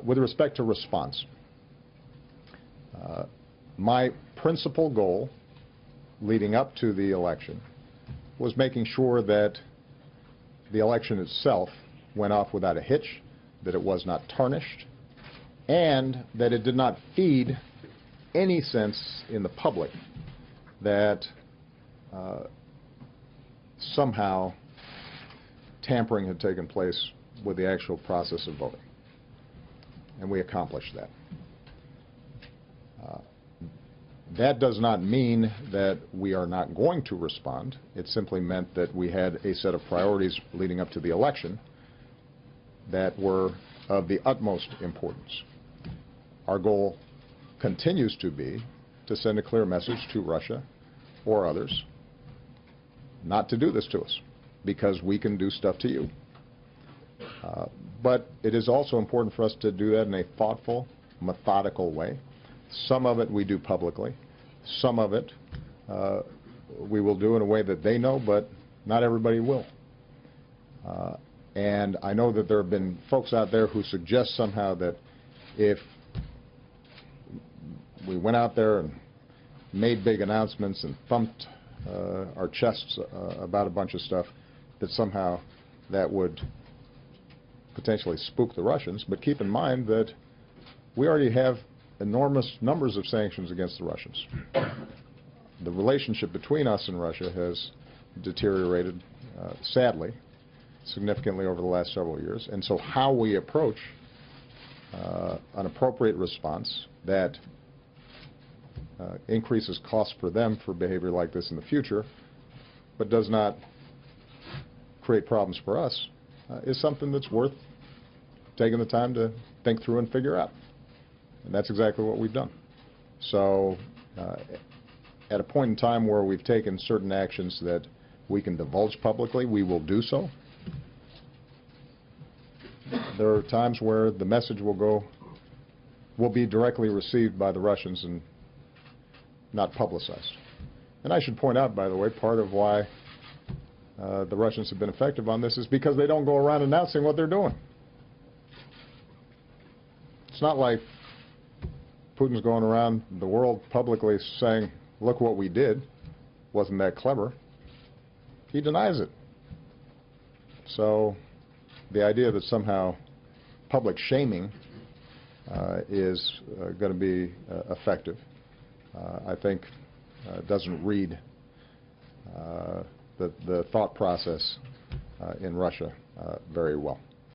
With respect to response, my principal goal leading up to the election was making sure that the election itself went off without a hitch, that it was not tarnished, and that it did not feed any sense in the public that somehow tampering had taken place with the actual process of voting. And we accomplished that. That does not mean that we are not going to respond. It simply meant that we had a set of priorities leading up to the election that were of the utmost importance. Our goal continues to be to send a clear message to Russia or others not to do this to us, because we can do stuff to you. But it is also important for us to do that in a thoughtful, methodical way. Some of it we do publicly. Some of it we will do in a way that they know, but not everybody will. And I know that there have been folks out there who suggest somehow that if we went out there and made big announcements and thumped our chests about a bunch of stuff, that somehow that would potentially spook the Russians. But keep in mind that we already have enormous numbers of sanctions against the Russians. The relationship between us and Russia has deteriorated, sadly, significantly over the last several years. And so how we approach an appropriate response that increases costs for them for behavior like this in the future, but does not create problems for us, is something that's worth taking the time to think through and figure out. And that's exactly what we've done. So at a point in time where we've taken certain actions that we can divulge publicly, we will do so. There are times where the message will be directly received by the Russians and not publicized. And I should point out, by the way, part of why the Russians have been effective on this is because they don't go around announcing what they're doing. It's not like Putin's going around the world publicly saying, look what we did, wasn't that clever. He denies it. So the idea that somehow public shaming is going to be effective, I think doesn't read the thought process in Russia very well.